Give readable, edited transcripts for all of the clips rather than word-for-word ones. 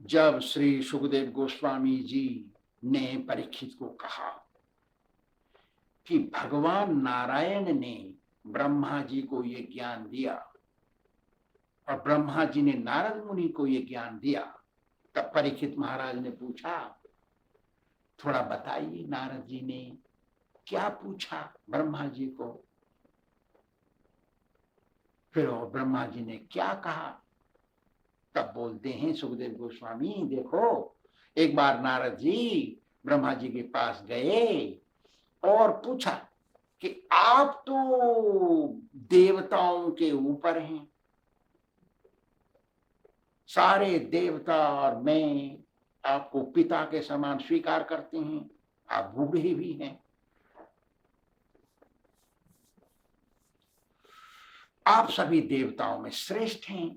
जब श्री सुखदेव गोस्वामी जी ने परीक्षित को कहा कि भगवान नारायण ने ब्रह्मा जी को ये ज्ञान दिया और ब्रह्मा जी ने नारद मुनि को ये ज्ञान दिया, तब परीक्षित महाराज ने पूछा, थोड़ा बताइए नारद जी ने क्या पूछा ब्रह्मा जी को। फिर ब्रह्मा जी ने क्या कहा, तब बोलते हैं सुखदेव गोस्वामी, देखो एक बार नारद जी ब्रह्मा जी के पास गए और पूछा कि आप तो देवताओं के ऊपर हैं, सारे देवता और मैं आपको पिता के समान स्वीकार करते हैं, आप बूढ़े भी हैं, आप सभी देवताओं में श्रेष्ठ हैं,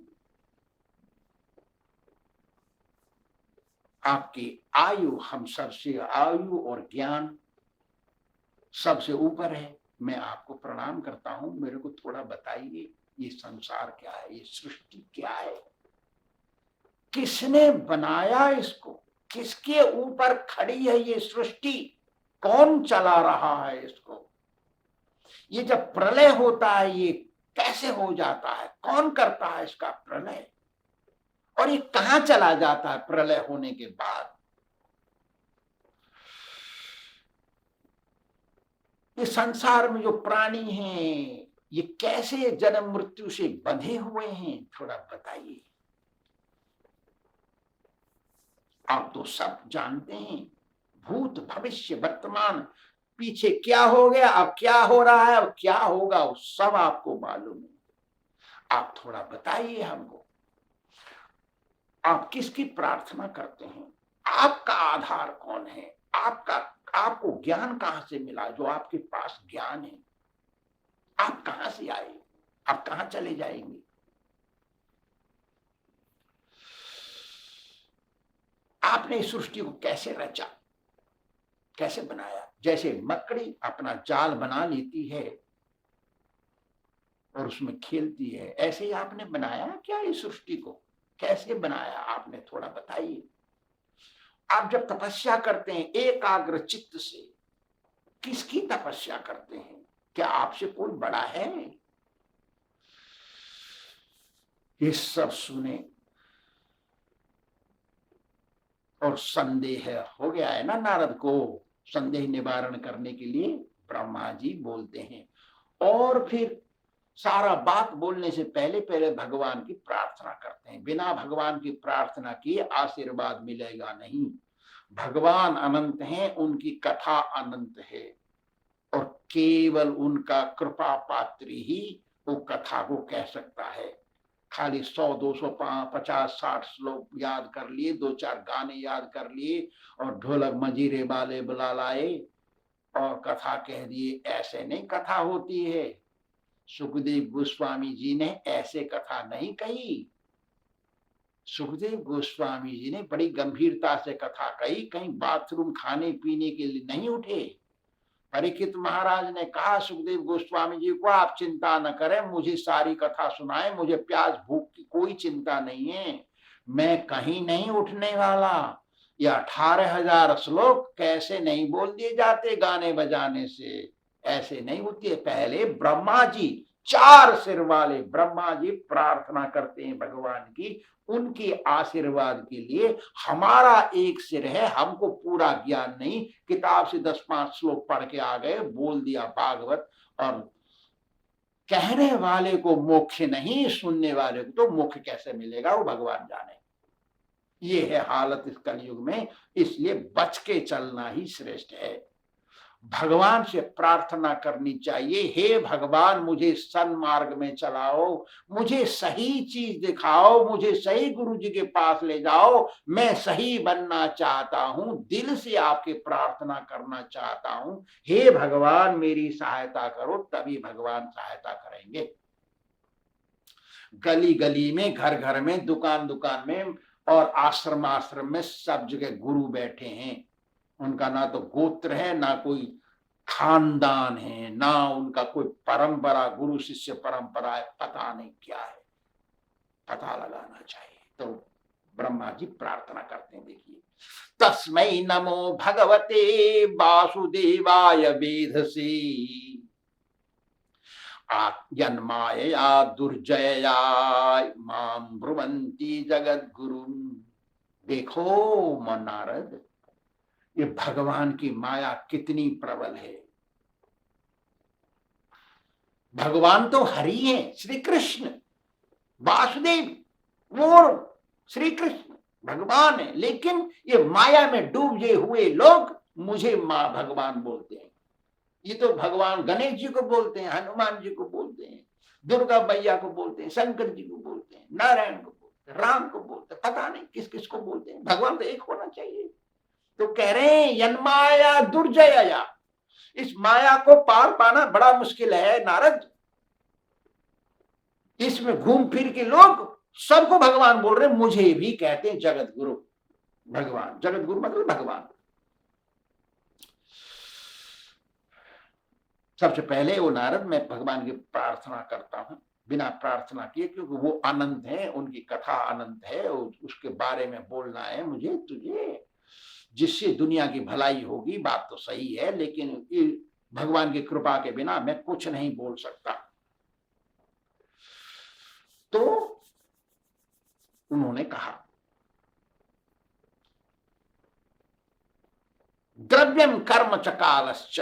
आपकी आयु हम सबसे आयु और ज्ञान सबसे ऊपर है, मैं आपको प्रणाम करता हूं, मेरे को थोड़ा बताइए ये संसार क्या है, ये सृष्टि क्या है, किसने बनाया इसको, किसके ऊपर खड़ी है ये सृष्टि, कौन चला रहा है इसको, ये जब प्रलय होता है ये कैसे हो जाता है, कौन करता है इसका प्रलय, और ये कहां चला जाता है प्रलय होने के बाद। ये संसार में जो प्राणी हैं ये कैसे जन्म मृत्यु से बंधे हुए हैं, थोड़ा बताइए। आप तो सब जानते हैं, भूत भविष्य वर्तमान, पीछे क्या हो गया, अब क्या हो रहा है, अब क्या होगा, वो सब आपको मालूम है। आप थोड़ा बताइए हमको, आप किसकी प्रार्थना करते हैं, आपका आधार कौन है, आपको ज्ञान कहां से मिला, जो आपके पास ज्ञान है, आप कहां से आए, आप कहां चले जाएंगे। आपने इस सृष्टि को कैसे रचा, कैसे बनाया, जैसे मकड़ी अपना जाल बना लेती है और उसमें खेलती है, ऐसे ही आपने बनाया क्या इस सृष्टि को, कैसे बनाया आपने, थोड़ा बताइए। आप जब तपस्या करते हैं एकाग्र चित्त से, किसकी तपस्या करते हैं, क्या आपसे कोई बड़ा है। ये सब सुने और संदेह हो गया है ना नारद को, संदेह निवारण करने के लिए ब्रह्मा जी बोलते हैं, और फिर सारा बात बोलने से पहले पहले भगवान की प्रार्थना करते हैं, बिना भगवान की प्रार्थना किए आशीर्वाद मिलेगा नहीं। भगवान अनंत हैं, उनकी कथा अनंत है और केवल उनका कृपा पात्र ही वो कथा को कह सकता है। खाली 100 200 50 60 श्लोक याद कर लिए, 2 4 गाने याद कर लिए और ढोलक मंजीरे वाले बुला लाए और कथा कह दिए, ऐसे नहीं कथा होती है। सुखदेव गोस्वामी जी ने ऐसे कथा नहीं कही, सुखदेव गोस्वामी जी ने बड़ी गंभीरता से कथा कही, कहीं बाथरूम खाने पीने के लिए नहीं उठे। परीक्षित महाराज ने कहा सुखदेव गोस्वामी जी को, आप चिंता न करें, मुझे सारी कथा सुनाएं, मुझे प्यास भूख की कोई चिंता नहीं है, मैं कहीं नहीं उठने वाला। ये 18,000 श्लोक कैसे नहीं बोल दिए जाते गाने बजाने से, ऐसे नहीं होती है। पहले ब्रह्मा जी, 4 सिर वाले ब्रह्मा जी प्रार्थना करते हैं भगवान की, उनके आशीर्वाद के लिए। हमारा एक सिर है, हमको पूरा ज्ञान नहीं, किताब से 10-5 श्लोक पढ़ के आ गए, बोल दिया भागवत, और कहने वाले को मोक्ष नहीं, सुनने वाले को तो मोक्ष कैसे मिलेगा वो भगवान जाने। ये है हालत इस कलयुग में, इसलिए बच के चलना ही श्रेष्ठ है। भगवान से प्रार्थना करनी चाहिए, हे भगवान मुझे सन्मार्ग में चलाओ, मुझे सही चीज दिखाओ, मुझे सही गुरु जी के पास ले जाओ, मैं सही बनना चाहता हूं, दिल से आपके प्रार्थना करना चाहता हूं, हे भगवान मेरी सहायता करो, तभी भगवान सहायता करेंगे। गली गली में, घर घर में, दुकान दुकान में और आश्रम आश्रम में सब जगह गुरु बैठे हैं, उनका ना तो गोत्र है, ना कोई खानदान है, ना उनका कोई परंपरा, गुरु शिष्य परंपरा है, पता नहीं क्या है, पता लगाना चाहिए। तो ब्रह्मा जी प्रार्थना करते हैं, देखिए, तस्मै नमो भगवते वासुदेवाय वेधसे जन्मायया दुर्जयया मां ब्रुवन्ति जगत गुरु। देखो मन नारद, ये भगवान की माया कितनी प्रबल है। भगवान तो हरि है, श्री कृष्ण वासुदेव, वो श्री कृष्ण भगवान है, लेकिन ये माया में डूबे हुए लोग मुझे मां भगवान बोलते हैं। ये तो भगवान गणेश जी को बोलते हैं, हनुमान जी को बोलते हैं, दुर्गा मैया को बोलते हैं, शंकर जी को बोलते हैं, नारायण को बोलते हैं, राम को बोलते हैं, पता नहीं किस किस को बोलते हैं। भगवान तो एक होना चाहिए। तो कह रहे हैं यन्माया दुर्जया, इस माया को पार पाना बड़ा मुश्किल है नारद। इसमें घूम फिर के लोग सबको भगवान बोल रहे, मुझे भी कहते हैं जगत गुरु। भगवान, जगत गुरु मतलब भगवान। सबसे पहले वो नारद, मैं भगवान की प्रार्थना करता हूं बिना प्रार्थना किए, क्योंकि वो अनंत है, उनकी कथा अनंत है, उसके बारे में बोलना है मुझे तुझे, जिससे दुनिया की भलाई होगी। बात तो सही है, लेकिन भगवान की कृपा के बिना मैं कुछ नहीं बोल सकता। तो उन्होंने कहा, द्रव्यम कर्म च कालश्च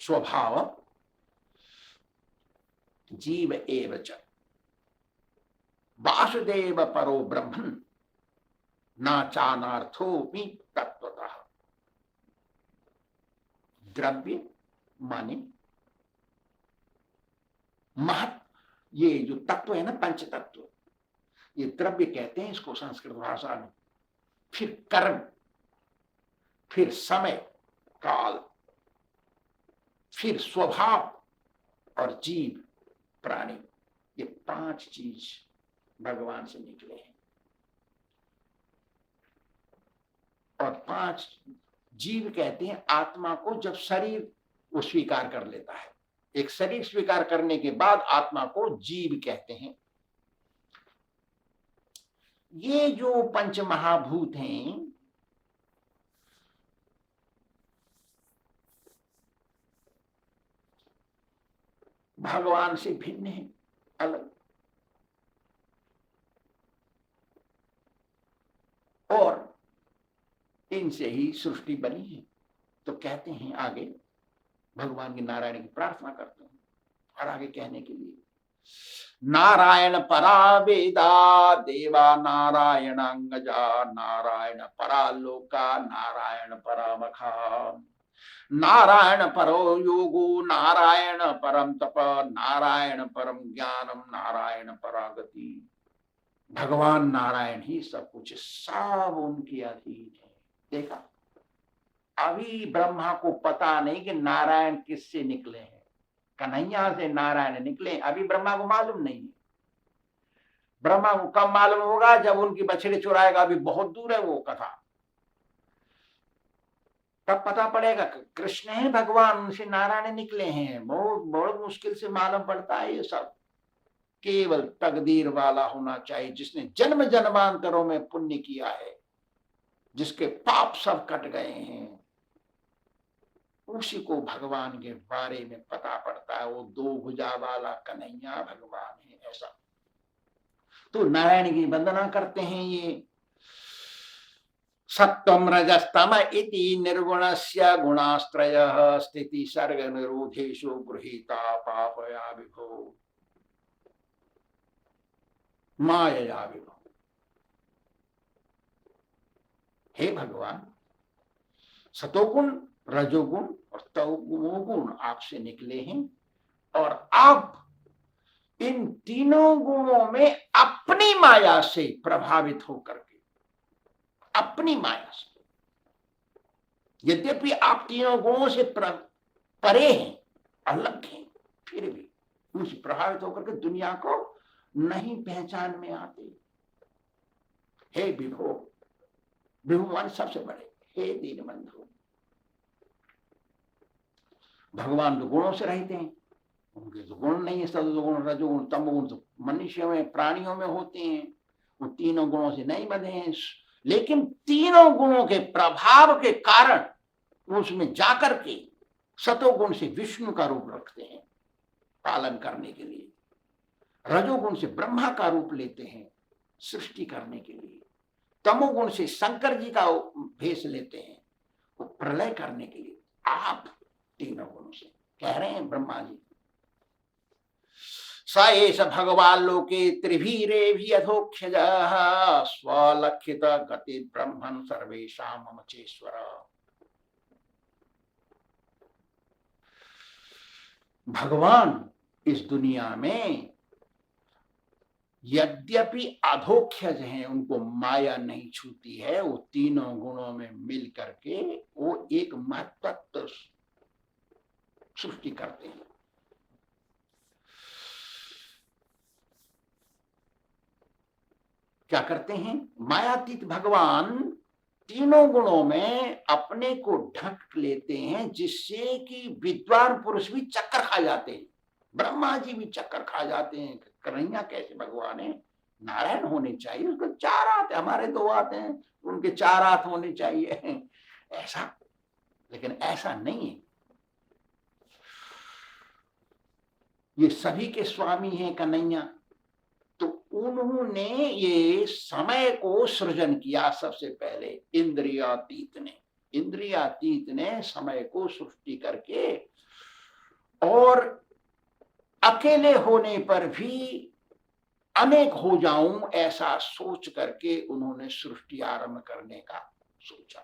स्वभाव जीव एव च वासुदेव परो ब्रह्मन् न चानार्थोपि तत्वतः। द्रव्य माने महत, ये जो तत्व है ना, पंच तत्व, ये द्रव्य कहते हैं इसको संस्कृत भाषा में। फिर कर्म, फिर समय काल, फिर स्वभाव और जीव प्राणी, ये पांच चीज भगवान से निकले हैं। और पांच जीव कहते हैं आत्मा को, जब शरीर वो स्वीकार कर लेता है। एक शरीर स्वीकार करने के बाद आत्मा को जीव कहते हैं। ये जो पंच महाभूत हैं, भगवान से भिन्न है, अलग। और इनसे ही सृष्टि बनी है। तो कहते हैं आगे, भगवान की नारायण की प्रार्थना करते हैं, और आगे कहने के लिए, नारायण परा वेदा देवा नारायणांगजा नारायण परा लोका नारायण परा मखा नारायण परो योगो नारायण परम तप नारायण परम ज्ञानम नारायण परागति। भगवान नारायण ही सब कुछ, सब उनके अधीन है। देखा, अभी ब्रह्मा को पता नहीं कि नारायण किससे निकले हैं, कन्हैया से नारायण निकले, अभी ब्रह्मा को मालूम नहीं है। ब्रह्मा को कब मालूम होगा, जब उनकी बछड़े चुराएगा, अभी बहुत दूर है वो कथा, तब पता पड़ेगा कृष्ण है भगवान, उनसे नारायण निकले हैं। बहुत बहुत मुश्किल से मालूम पड़ता है ये सब। केवल तकदीर वाला होना चाहिए, जिसने जन्म जन्मांतरों में पुण्य किया है, जिसके पाप सब कट गए हैं, उसी को भगवान के बारे में पता पड़ता है। वो दो भुजा वाला कन्हैया भगवान है, ऐसा। तो नारायण की वंदना करते हैं ये। सत्वम रजस्तम इति निर्गुणस्य गुणास्त्रयः स्थिति सर्ग निरोधेषु गृहीता पापया विभो मायया विभो। हे भगवान, सतोगुण, रजोगुण और तमोगुण आपसे निकले हैं, और आप इन तीनों गुणों में अपनी माया से प्रभावित होकर के, अपनी माया से, यद्यपि आप तीनों गुणों से परे हैं, अलग हैं, फिर भी उनसे प्रभावित होकर के दुनिया को नहीं पहचान में आते। हे विभो, विभुमान सबसे बड़े, हे दीनबंधु। भगवान तो गुणों से रहते हैं, उनके तो गुण नहीं है, सतोगुण रजोगुण तमोगुण तो मनुष्य में प्राणियों में होते हैं, वो तीनों गुणों से नहीं बंधे हैं। लेकिन तीनों गुणों के प्रभाव के कारण उसमें जाकर के सतोगुण से विष्णु का रूप रखते हैं पालन करने के लिए, रजोगुण से ब्रह्मा का रूप लेते हैं सृष्टि करने के लिए, तमोगुण से शंकर जी का भेष लेते हैं वो प्रलय करने के लिए। आप तीनों गुणों से कह रहे हैं ब्रह्मा जी, स एष भगवान लोके त्रिभिरेभियधोक्षज स्वलक्षित गति ब्रह्मन् सर्वेषां ममचेश्वर। भगवान इस दुनिया में यद्यपि अधोक्षज हैं, उनको माया नहीं छूती है, वो तीनों गुणों में मिल करके वो एक महत्त्व सृष्टि करते हैं। क्या करते हैं? मायातीत भगवान तीनों गुणों में अपने को ढक लेते हैं, जिससे कि विद्वान पुरुष भी चक्कर खा जाते हैं, ब्रह्मा जी भी चक्कर खा जाते हैं। कन्हैया कैसे भगवान है? नारायण होने चाहिए, उसको चार हाथ है, हमारे दो हाथ हैं, उनके चार हाथ होने चाहिए ऐसा, लेकिन ऐसा नहीं है। ये सभी के स्वामी हैं कन्हैया, तो उन्होंने ये समय को सृजन किया सबसे पहले। इंद्रियातीत ने समय को सृष्टि करके, और अकेले होने पर भी अनेक हो जाऊं ऐसा सोच करके उन्होंने सृष्टि आरंभ करने का सोचा।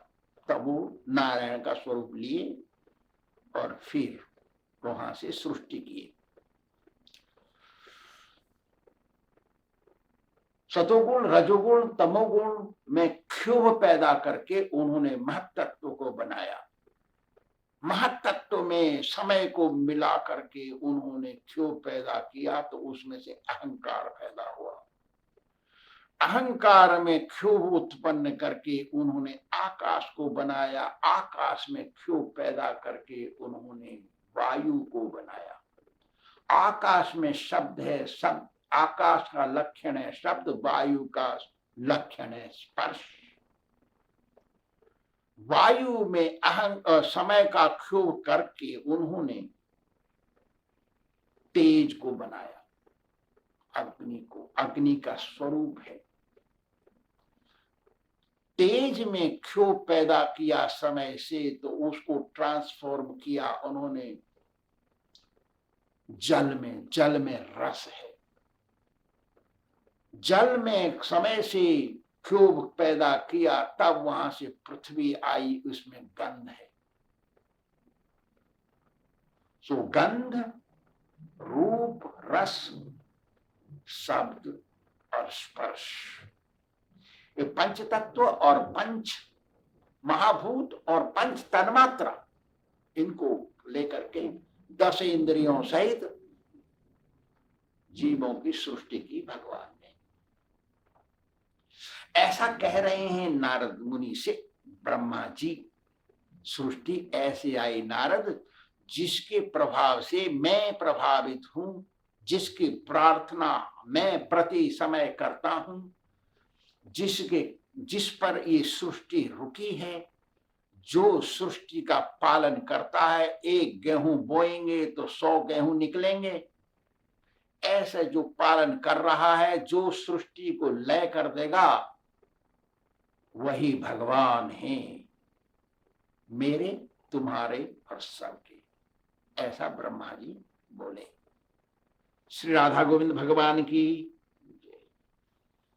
तब वो नारायण का स्वरूप लिए और फिर वहां से सृष्टि किए। सतोगुण रजोगुण तमोगुण में क्षोभ पैदा करके उन्होंने महत्त्व को बनाया। महत्त्व में समय को मिला करके उन्होंने क्षोभ पैदा किया, तो उसमें से अहंकार पैदा हुआ। अहंकार में क्षोभ उत्पन्न करके उन्होंने आकाश को बनाया। आकाश में क्षोभ पैदा करके उन्होंने वायु को बनाया। आकाश में शब्द है, शब्द आकाश का लक्षण है शब्द, वायु का लक्षण है स्पर्श। वायु में समय का क्षोभ करके उन्होंने तेज को बनाया, अग्नि को। अग्नि का स्वरूप है। तेज में क्षोभ पैदा किया समय से, तो उसको ट्रांसफॉर्म किया उन्होंने जल में। जल में रस है। जल में समय से क्षोभ पैदा किया, तब वहां से पृथ्वी आई, उसमें गंध है। सो गंध, रूप, रस, शब्द और स्पर्श, ये पंच तत्व और पंच महाभूत और पंच तन्मात्रा, इनको लेकर के 10 इंद्रियों सहित जीवों की सृष्टि की भगवान ने। ऐसा कह रहे हैं नारद मुनि से ब्रह्मा जी। सृष्टि ऐसे आई नारद, जिसके प्रभाव से मैं प्रभावित हूं, जिसकी प्रार्थना मैं प्रति समय करता हूं, जिस पर ये सृष्टि रुकी है, जो सृष्टि का पालन करता है। एक गेहूं बोएंगे तो 100 गेहूं निकलेंगे, ऐसा जो पालन कर रहा है, जो सृष्टि को लय कर देगा, वही भगवान है, मेरे, तुम्हारे और सबके। ऐसा ब्रह्मा जी बोले। श्री राधा गोविंद भगवान की